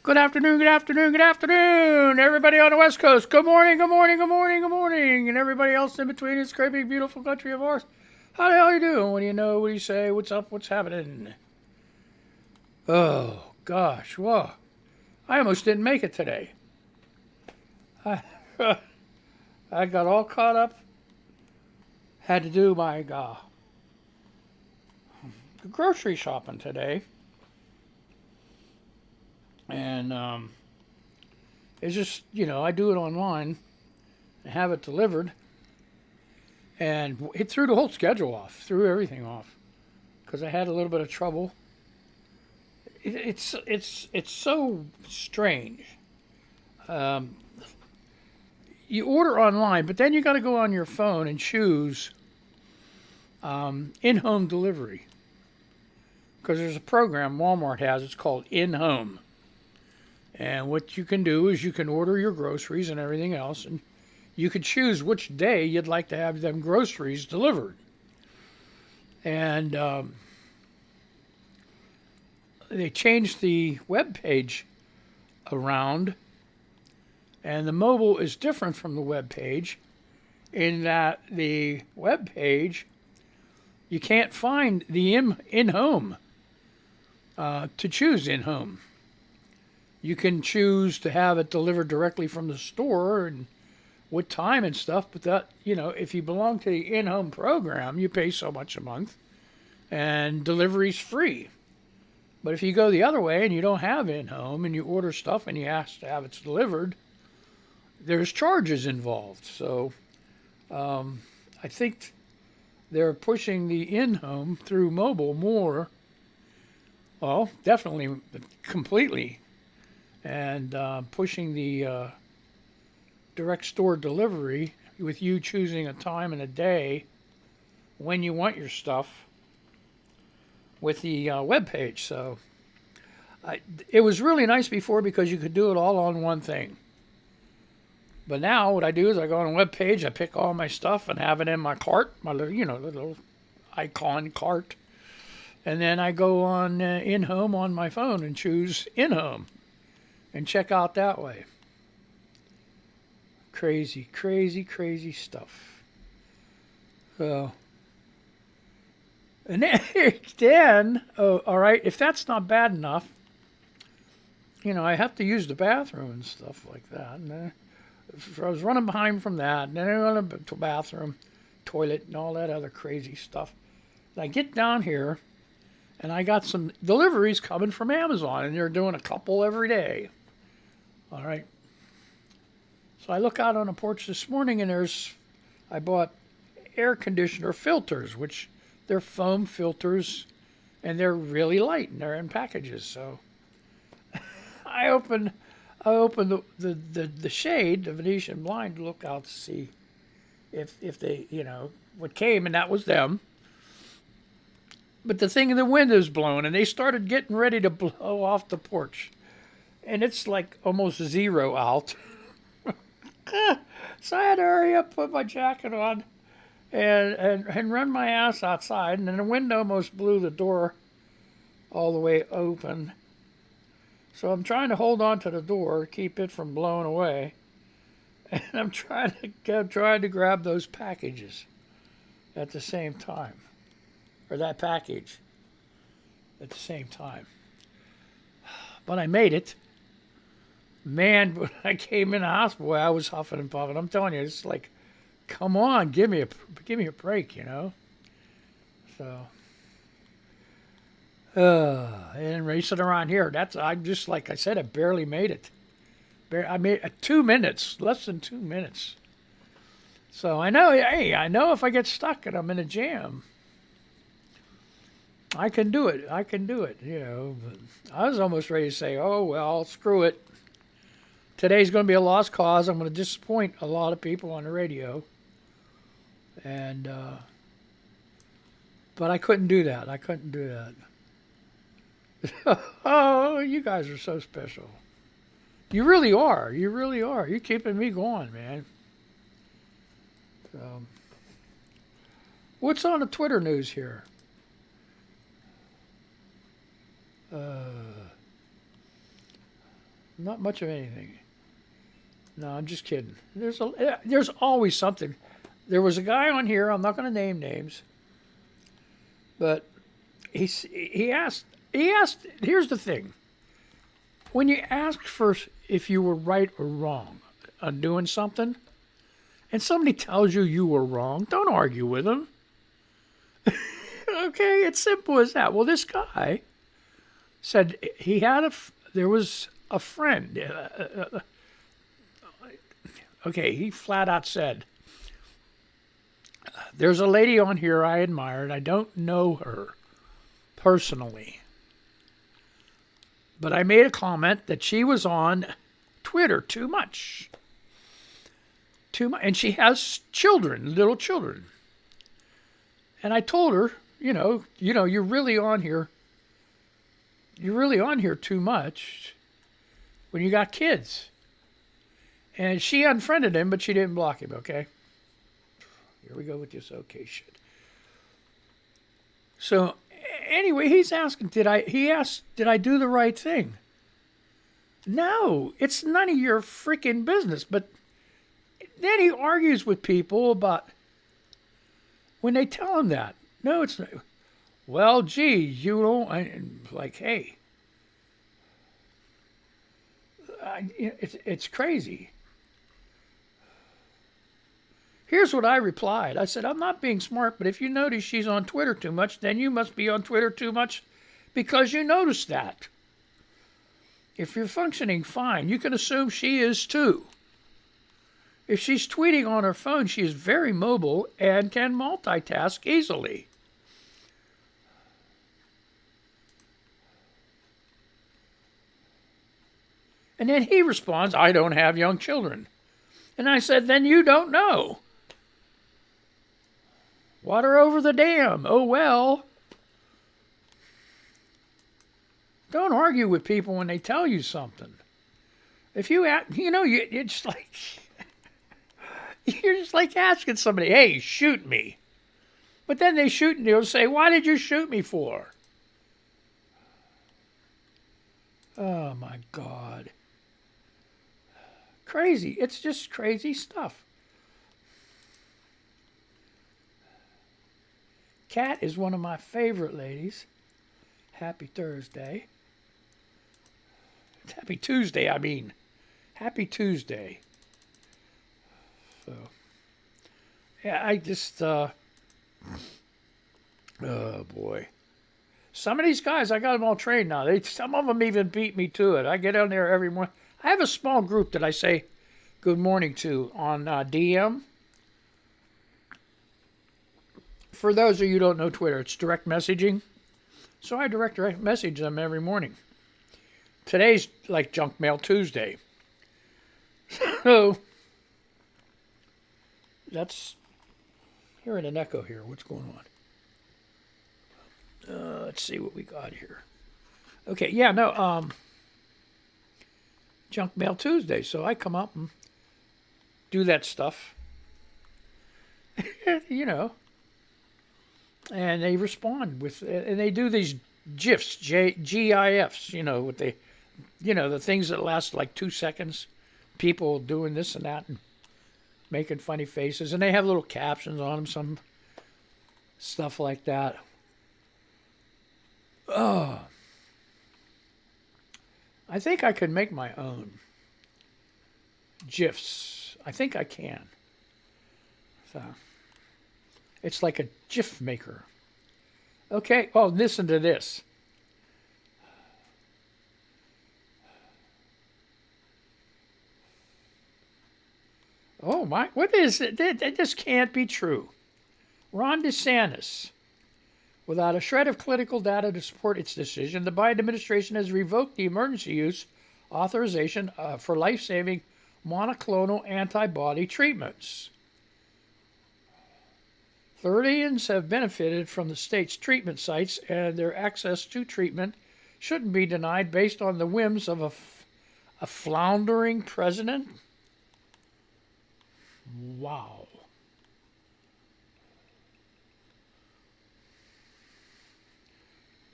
Good afternoon, good afternoon, good afternoon, everybody on the West Coast. Good morning, good morning, good morning, good morning, and everybody else in between this great big beautiful country of ours. How the hell you doing? What do you know? What do you say? What's up? What's happening? Oh gosh, whoa! I almost didn't make it today. I, I got all caught up. Had to do my grocery shopping today, and it's just I do it online and have it delivered, and it threw the whole schedule off, threw everything off, because I had a little bit of trouble. It's so strange. Um, you order online, but then you got to go on your phone and choose in-home delivery, because there's a program Walmart has. It's called InHome, and what you can do is you can order your groceries and everything else, and you could choose which day you'd like to have them groceries delivered. And they changed the web page around, and the mobile is different from the web page in that the web page, you can't find the in-home to choose in-home. You can choose to have it delivered directly from the store and what time and stuff, but that, if you belong to the in-home program, you pay so much a month and delivery's free. But if you go the other way and you don't have in-home and you order stuff and you ask to have it delivered, there's charges involved. So I think they're pushing the in-home through mobile more. Well, definitely, completely. And pushing the direct store delivery with you choosing a time and a day when you want your stuff with the web page. So it was really nice before because you could do it all on one thing. But now what I do is I go on a web page, I pick all my stuff and have it in my cart, my little icon cart, and then I go on in-home on my phone and choose in-home and check out that way. Crazy, crazy, crazy stuff. So, and then, all right, if that's not bad enough, I have to use the bathroom and stuff like that. And I was running behind from that, and then I went to the bathroom, toilet, and all that other crazy stuff. And I get down here, and I got some deliveries coming from Amazon, and they're doing a couple every day. All right. So I look out on the porch this morning, and I bought air conditioner filters, which they're foam filters, and they're really light, and they're in packages. So I opened the shade, the Venetian blind, to look out to see if they, what came, and that was them. But the thing in the window's blown, and they started getting ready to blow off the porch. And it's like almost zero out. So I had to hurry up, put my jacket on, and run my ass outside. And then the wind almost blew the door all the way open. So I'm trying to hold on to the door, keep it from blowing away. And I'm trying to grab those packages at the same time. Or that package at the same time. But I made it. Man, when I came in the hospital, I was huffing and puffing. I'm telling you, it's like, come on, give me a break, So, and racing around here. I'm just like I said, I barely made it. I made 2 minutes, less than 2 minutes. So I know if I get stuck and I'm in a jam, I can do it. But I was almost ready to say, oh well, screw it. Today's going to be a lost cause. I'm going to disappoint a lot of people on the radio. And, but I couldn't do that. Oh, you guys are so special. You really are. You're keeping me going, man. So, what's on the Twitter news here? Not much of anything. No, I'm just kidding. There's always something. There was a guy on here. I'm not going to name names, but he asked. He asked. Here's the thing. When you ask for if you were right or wrong on doing something, and somebody tells you you were wrong, don't argue with them. Okay, it's simple as that. Well, this guy said there was a friend. Okay, he flat out said, there's a lady on here I admire, and I don't know her personally. But I made a comment that she was on Twitter too much. And she has children, little children. And I told her, you're really on here. You're really on here too much when you got kids. And she unfriended him, but she didn't block him, okay? Here we go with this okay shit. So, anyway, he's asking, did I do the right thing? No, it's none of your freaking business. But then he argues with people about when they tell him that. No, it's not. Well, gee, you don't, like, hey. It's crazy. Here's what I replied. I said, I'm not being smart, but if you notice she's on Twitter too much, then you must be on Twitter too much because you noticed that. If you're functioning fine, you can assume she is too. If she's tweeting on her phone, she is very mobile and can multitask easily. And then he responds, I don't have young children. And I said, then you don't know. Water over the dam. Oh, well. Don't argue with people when they tell you something. If you act, you're just like, you're just like asking somebody, hey, shoot me. But then they shoot and they'll say, why did you shoot me for? Oh, my God. Crazy. It's just crazy stuff. Kat is one of my favorite ladies. Happy Thursday. It's Happy Tuesday, I mean. Happy Tuesday. So, yeah, I just, oh boy. Some of these guys, I got them all trained now. Some of them even beat me to it. I get on there every morning. I have a small group that I say good morning to on DM. For those of you who don't know Twitter, it's direct messaging. So I direct message them every morning. Today's like Junk Mail Tuesday. So that's hearing an echo here. What's going on? Let's see what we got here. Okay, yeah, no, Junk Mail Tuesday. So I come up and do that stuff. And they respond with, and they do these GIFs, GIFs, with the things that last like 2 seconds. People doing this and that and making funny faces. And they have little captions on them, some stuff like that. Oh. I think I could make my own GIFs. I think I can. So, it's like a Gif Maker. Okay, oh, listen to this. Oh my, what is it? This can't be true. Ron DeSantis. Without a shred of clinical data to support its decision, the Biden administration has revoked the emergency use authorization for life-saving monoclonal antibody treatments. Floridians have benefited from the state's treatment sites, and their access to treatment shouldn't be denied based on the whims of a floundering president. Wow.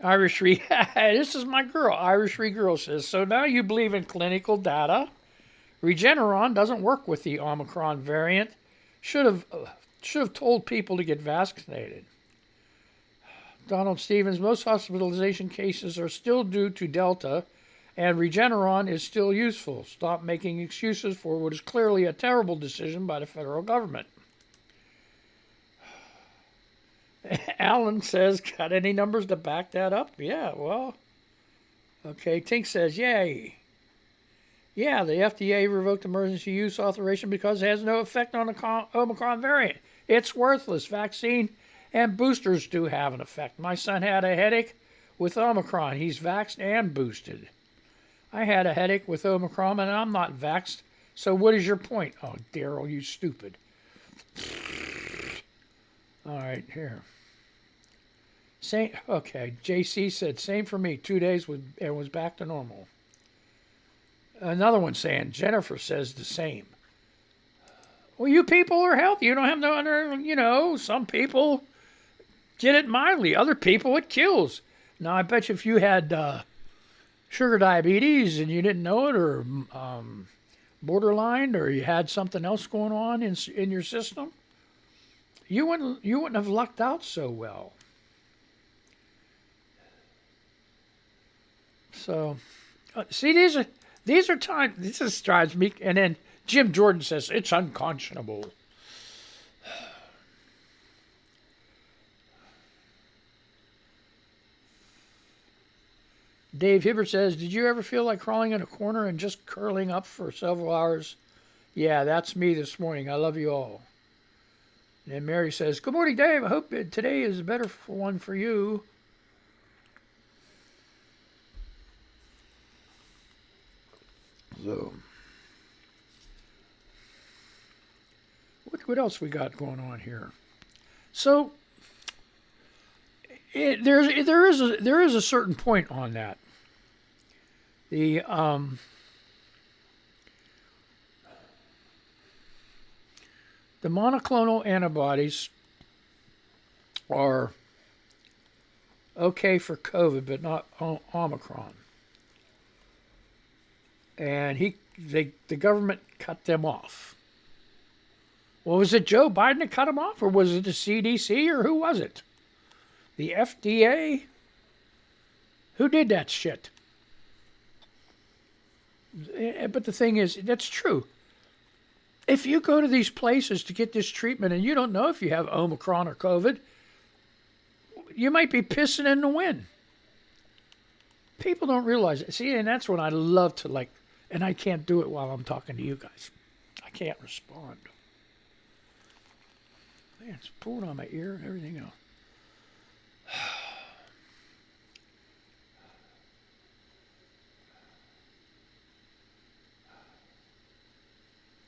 Irish Re. This is my girl. Irish Re Girl says, so now you believe in clinical data. Regeneron doesn't work with the Omicron variant. Should have told people to get vaccinated. Donald Stevens, most hospitalization cases are still due to Delta, and Regeneron is still useful. Stop making excuses for what is clearly a terrible decision by the federal government. Alan says, got any numbers to back that up? Yeah, well, okay. Tink says, yay. Yeah, the FDA revoked emergency use authorization because it has no effect on the Omicron variant. It's worthless. Vaccine and boosters do have an effect. My son had a headache with Omicron. He's vaxxed and boosted. I had a headache with Omicron and I'm not vaxxed. So what is your point? Oh, Daryl, you stupid. All right, here. Okay, JC said, same for me. 2 days and was back to normal. Another one saying, Jennifer says the same. Well, you people are healthy. You don't have no, some people get it mildly. Other people, it kills. Now, I bet you if you had sugar diabetes and you didn't know it, or borderline, or you had something else going on in your system, you wouldn't have lucked out so well. So, see, these are times. This just drives me. And then Jim Jordan says it's unconscionable. Dave Hibbert says, did you ever feel like crawling in a corner and just curling up for several hours? Yeah, that's me this morning. I love you all. And Mary says, good morning, Dave. I hope today is a better one for you. So, what else we got going on here? So, there is a certain point on that. The monoclonal antibodies are okay for COVID, but not Omicron. And the government cut them off. Well, was it Joe Biden that cut them off, or was it the CDC, or who was it? The FDA? Who did that shit? But the thing is, that's true. If you go to these places to get this treatment and you don't know if you have Omicron or COVID, you might be pissing in the wind. People don't realize it. See, and that's when I love to and I can't do it while I'm talking to you guys. I can't respond. Man, it's pulling on my ear and everything else.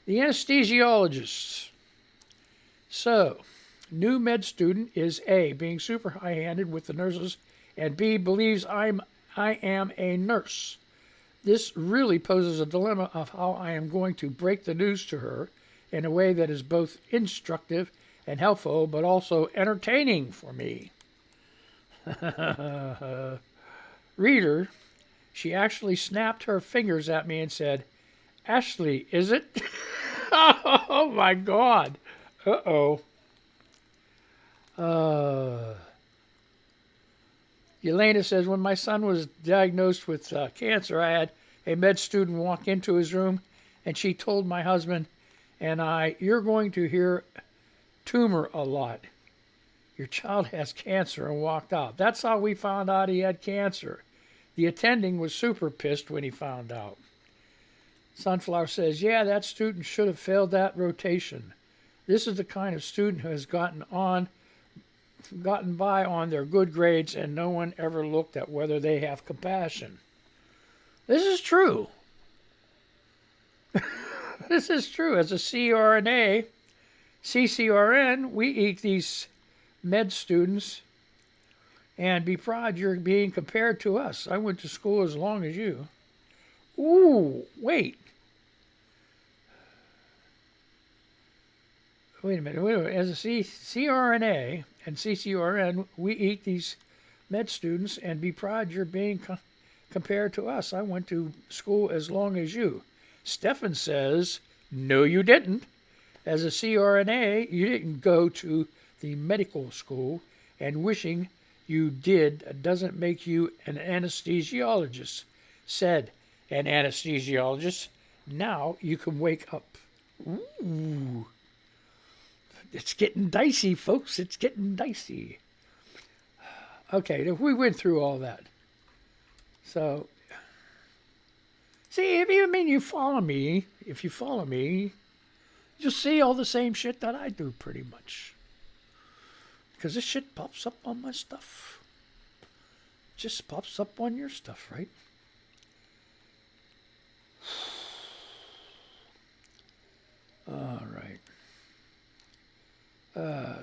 The anesthesiologists. So, new med student is A, being super high-handed with the nurses, and B, believes I am a nurse. This really poses a dilemma of how I am going to break the news to her in a way that is both instructive and helpful, but also entertaining for me. Reader, she actually snapped her fingers at me and said, Ashley, is it? Oh my God. Uh-oh. Elena says, when my son was diagnosed with cancer, I had a med student walk into his room, and she told my husband and I, you're going to hear tumor a lot. Your child has cancer, and walked out. That's how we found out he had cancer. The attending was super pissed when he found out. Sunflower says, yeah, that student should have failed that rotation. This is the kind of student who has gotten by on their good grades, and no one ever looked at whether they have compassion. This is true. This is true. As a CRNA, CCRN, we eat these med students and be proud you're being compared to us. I went to school as long as you. Ooh, wait. Wait a minute. As a CRNA and CCRN, we eat these med students and be proud you're being compared to us. I went to school as long as you. Stefan says, no, you didn't. As a CRNA, you didn't go to the medical school, and wishing you did doesn't make you an anesthesiologist. Said an anesthesiologist. Now you can wake up. Ooh. It's getting dicey, folks. It's getting dicey. Okay, we went through all that. So, see, if you follow me, you'll see all the same shit that I do pretty much. Because this shit pops up on my stuff. Just pops up on your stuff, right? All right.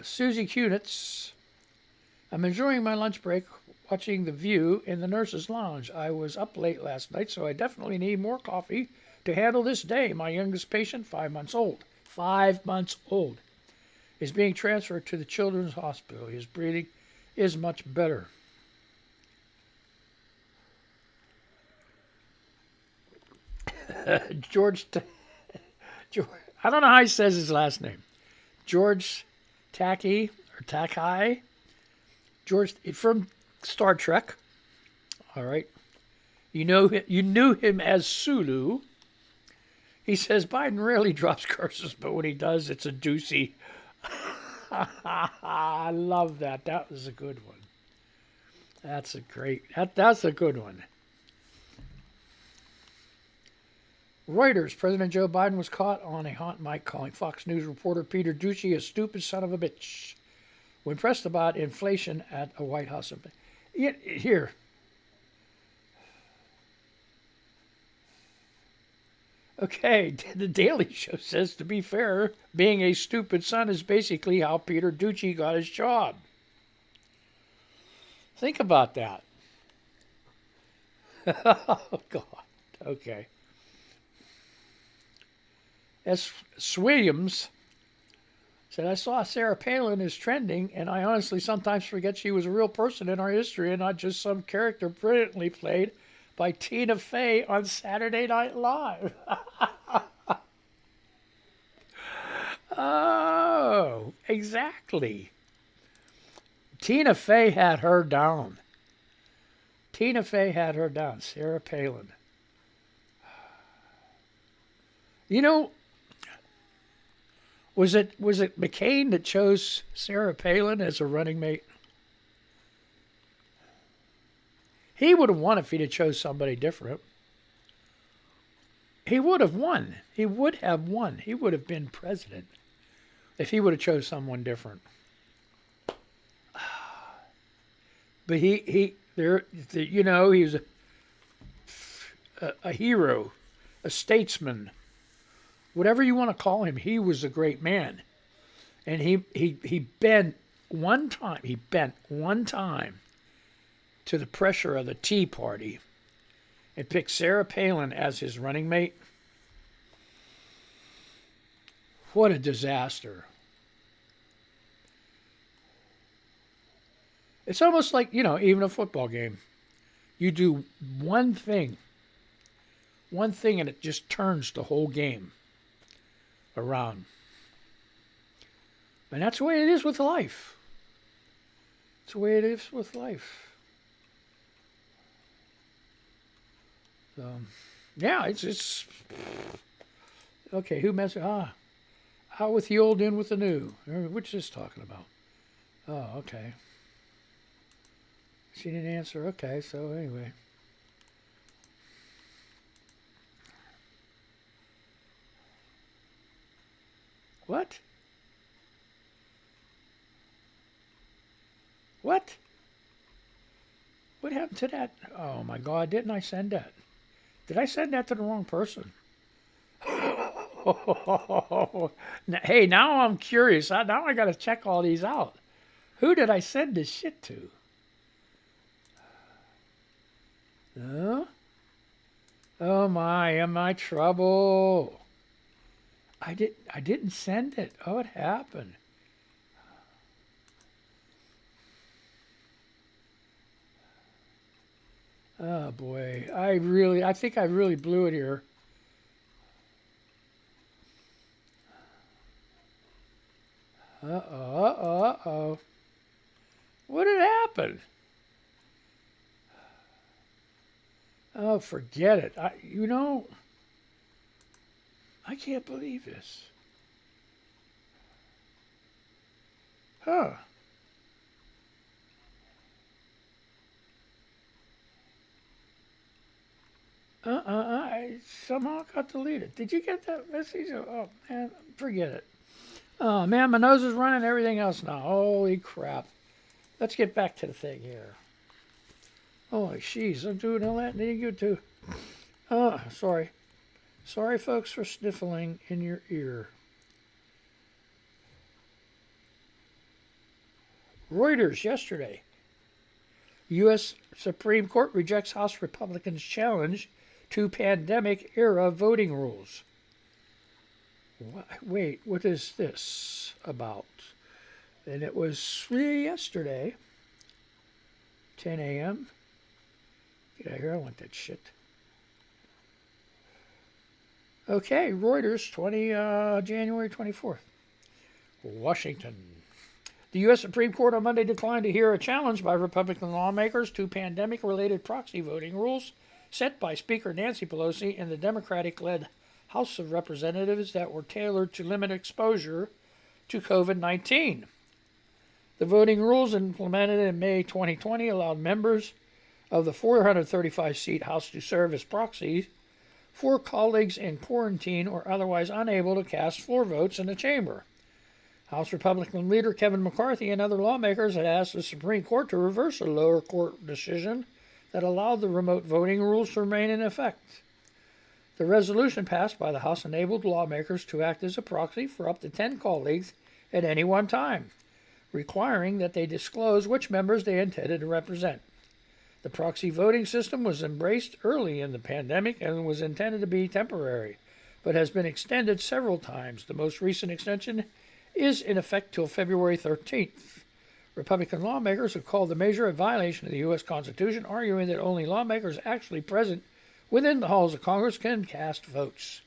Susie Kunitz. I'm enjoying my lunch break watching The View in the nurse's lounge. I was up late last night, so I definitely need more coffee to handle this day. My youngest patient, 5 months old, is being transferred to the children's hospital. His breathing is much better. George, I don't know how he says his last name. George Takei, George from Star Trek. All right. You knew him as Sulu. He says Biden rarely drops curses, but when he does, it's a doozy. I love that. That was a good one. That's a good one. Reuters, President Joe Biden was caught on a hot mic calling Fox News reporter Peter Ducey a stupid son of a bitch when pressed about inflation at a White House. Here. Okay, the Daily Show says, to be fair, being a stupid son is basically how Peter Ducey got his job. Think about that. Oh, God. Okay. S. Williams said, I saw Sarah Palin is trending, and I honestly sometimes forget she was a real person in our history and not just some character brilliantly played by Tina Fey on Saturday Night Live. Oh, exactly. Tina Fey had her down. Sarah Palin. You know, was it McCain that chose Sarah Palin as a running mate? He would have won if he'd have chose somebody different. He would have won. He would have been president if he would have chose someone different. But he was a hero, a statesman, whatever you want to call him. He was a great man, and he bent one time to the pressure of the Tea Party and picked Sarah Palin as his running mate. What a disaster. It's almost like, even a football game. You do one thing, and it just turns the whole game around. And that's the way it is with life. Yeah, it's okay. Who messed? Out with the old, in with the new. Which is talking about? Oh, okay. She didn't answer. Okay, so anyway. What? What? What happened to that? Oh my God! Didn't I send that? Did I send that to the wrong person? Hey, now I'm curious. Now I got to check all these out. Who did I send this shit to? No? Oh my, am I trouble? I didn't send it. Oh, what happened? Oh boy, I think I really blew it here. Uh-oh. What had happened? Oh, forget it. I can't believe this. Huh. I somehow got deleted. Did you get that message? Oh, man, forget it. Oh, man, my nose is running, everything else now. Holy crap. Let's get back to the thing here. Holy jeez, I'm doing all that, and then you too. Oh, sorry. Sorry, folks, for sniffling in your ear. Reuters yesterday. U.S. Supreme Court rejects House Republicans' challenge to pandemic-era voting rules. Wait, what is this about? And it was yesterday, 10 a.m. Get out of here, I want that shit. Okay, Reuters, January 24th. Washington. The U.S. Supreme Court on Monday declined to hear a challenge by Republican lawmakers to pandemic-related proxy voting rules set by Speaker Nancy Pelosi and the Democratic-led House of Representatives that were tailored to limit exposure to COVID-19. The voting rules implemented in May 2020 allowed members of the 435-seat House to serve as proxies for colleagues in quarantine or otherwise unable to cast floor votes in the chamber. House Republican leader Kevin McCarthy and other lawmakers had asked the Supreme Court to reverse a lower court decision that allowed the remote voting rules to remain in effect. The resolution passed by the House enabled lawmakers to act as a proxy for up to 10 colleagues at any one time, requiring that they disclose which members they intended to represent. The proxy voting system was embraced early in the pandemic and was intended to be temporary, but has been extended several times. The most recent extension is in effect till February 13th. Republican lawmakers have called the measure a violation of the U.S. Constitution, arguing that only lawmakers actually present within the halls of Congress can cast votes.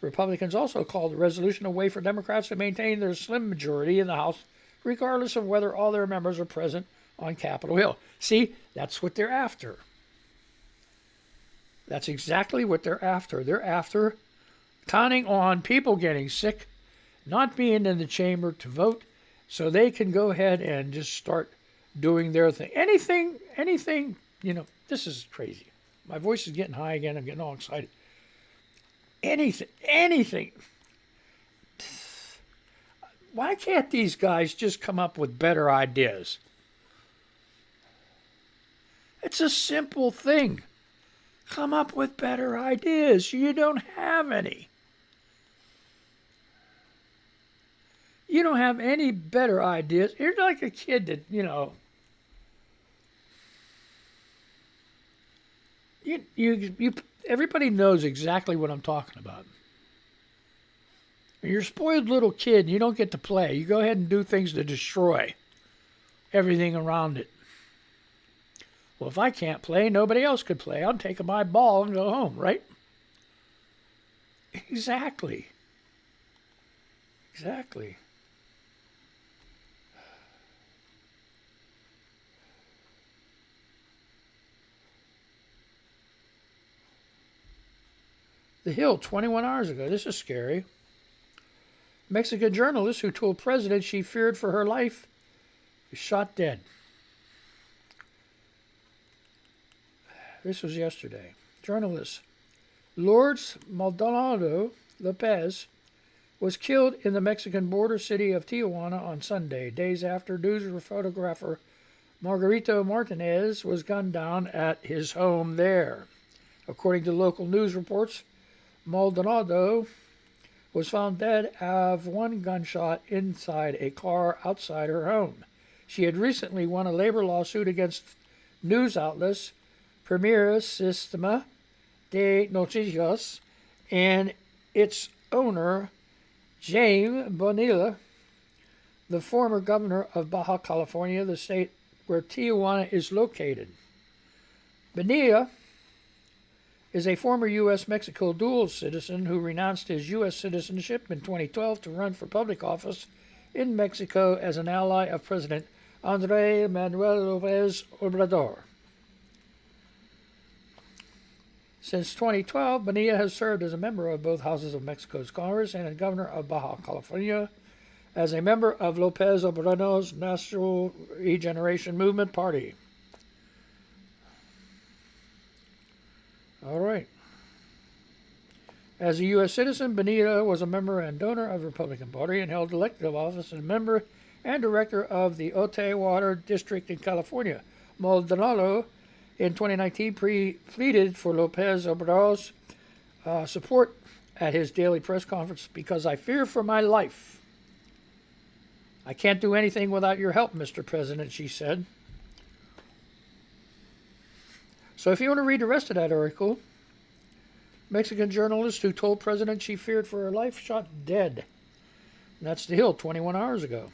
Republicans also called the resolution a way for Democrats to maintain their slim majority in the House, regardless of whether all their members are present on Capitol Hill. See, that's what they're after. That's exactly what they're after. They're after counting on people getting sick, not being in the chamber to vote, so they can go ahead and just start doing their thing. Anything, this is crazy. My voice is getting high again. I'm getting all excited. Anything. Why can't these guys just come up with better ideas? It's a simple thing. Come up with better ideas. You don't have any. You don't have any better ideas. You're like a kid that, everybody knows exactly what I'm talking about. You're a spoiled little kid and you don't get to play. You go ahead and do things to destroy everything around it. Well, if I can't play, nobody else could play. I'm taking my ball and go home, right? Exactly. The Hill, 21 hours ago. This is scary. Mexican journalist who told president she feared for her life is shot dead. This was yesterday. Journalist Lourdes Maldonado Lopez was killed in the Mexican border city of Tijuana on Sunday, days after news photographer Margarito Martinez was gunned down at his home there. According to local news reports, Maldonado was found dead of one gunshot inside a car outside her home. She had recently won a labor lawsuit against news outlets Premier Sistema de Noticias and its owner, Jaime Bonilla, the former governor of Baja California, the state where Tijuana is located. Bonilla is a former U.S.-Mexico dual citizen who renounced his U.S. citizenship in 2012 to run for public office in Mexico as an ally of President Andrés Manuel López Obrador. Since 2012, Bonilla has served as a member of both houses of Mexico's Congress and as governor of Baja California, as a member of López Obrador's National Regeneration Movement Party. All right. As a U.S. citizen, Bonilla was a member and donor of the Republican Party and held elective office as a member and director of the Otay Water District in California. Maldonado, in 2019, pleaded for López Obrador's support at his daily press conference because I fear for my life. I can't do anything without your help, Mr. President, she said. So if you want to read the rest of that article, Mexican journalist who told President she feared for her life shot dead. And that's The Hill, 21 hours ago.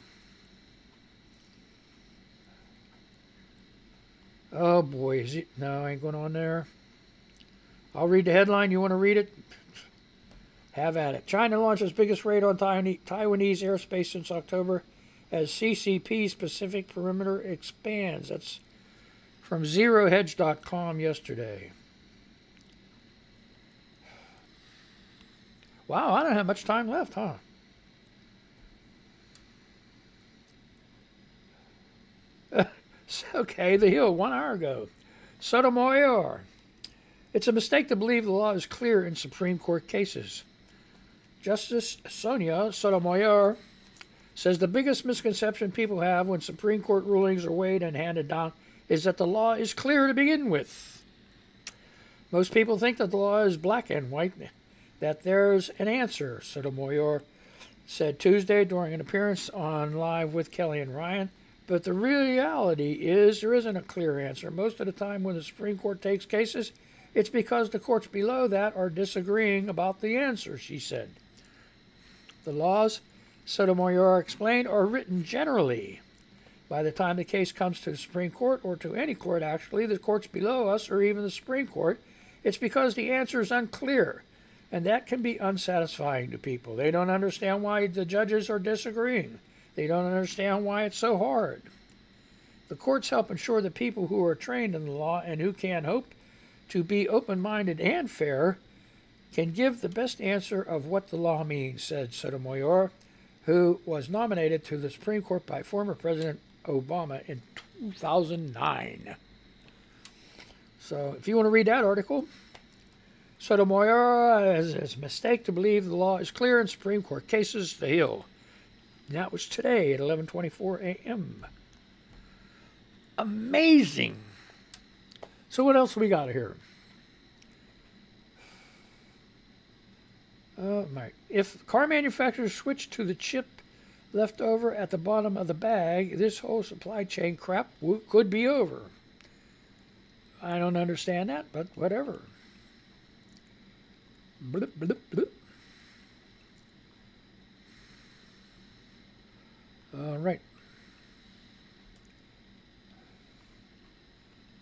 Oh boy, no, I ain't going on there. I'll read the headline. You want to read it? Have at it. China launches biggest raid on Taiwanese airspace since October as CCP's Pacific perimeter expands. That's from ZeroHedge.com yesterday. Wow, I don't have much time left, huh? Okay, The Hill, 1 hour ago. Sotomayor. It's a mistake to believe the law is clear in Supreme Court cases. Justice Sonia Sotomayor says the biggest misconception people have when Supreme Court rulings are weighed and handed down is that the law is clear to begin with. Most people think that the law is black and white, that there's an answer, Sotomayor said Tuesday during an appearance on Live with Kelly and Ryan. But the reality is there isn't a clear answer. Most of the time when the Supreme Court takes cases, it's because the courts below that are disagreeing about the answer, she said. The laws, Sotomayor explained, are written generally. By the time the case comes to the Supreme Court, or to any court actually, the courts below us, or even the Supreme Court, it's because the answer is unclear. And that can be unsatisfying to people. They don't understand why the judges are disagreeing. They don't understand why it's so hard. The courts help ensure that people who are trained in the law and who can hope to be open-minded and fair can give the best answer of what the law means, said Sotomayor, who was nominated to the Supreme Court by former President Obama in 2009. So if you want to read that article, Sotomayor has a mistake to believe the law is clear in Supreme Court cases, The Hill. And that was today at 11:24 a.m. Amazing. So what else we got here? If car manufacturers switch to the chip left over at the bottom of the bag, this whole supply chain crap could be over. I don't understand that, but whatever. Blip, blip, blip. All right.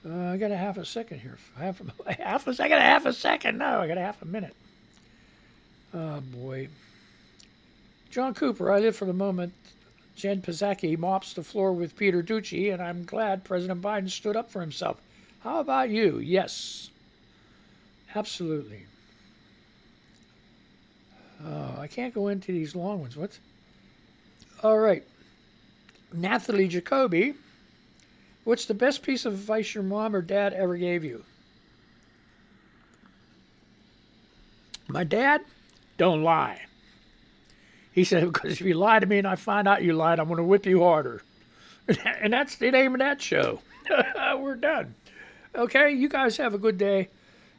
I got a half a second here. Half a second. No, I got a half a minute. Oh, boy. John Cooper, I live for the moment. Jen Psaki mops the floor with Peter Ducey, and I'm glad President Biden stood up for himself. How about you? Yes. Absolutely. Oh, I can't go into these long ones. What? All right. Nathalie Jacoby, what's the best piece of advice your mom or dad ever gave you? My dad? Don't lie. He said, because if you lie to me and I find out you lied, I'm going to whip you harder. And that's the name of that show. We're done. Okay, you guys have a good day.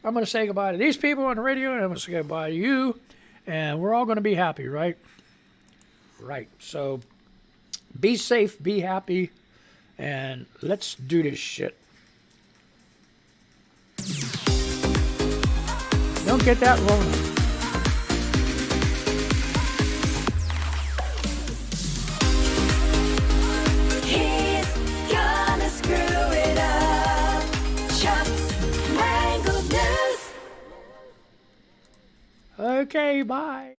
I'm going to say goodbye to these people on the radio, and I'm going to say goodbye to you. And we're all going to be happy, right? Right. So be safe, be happy, and let's do this shit. Don't get that wrong. Screw it up. Chuck's Mangled News. Okay, bye.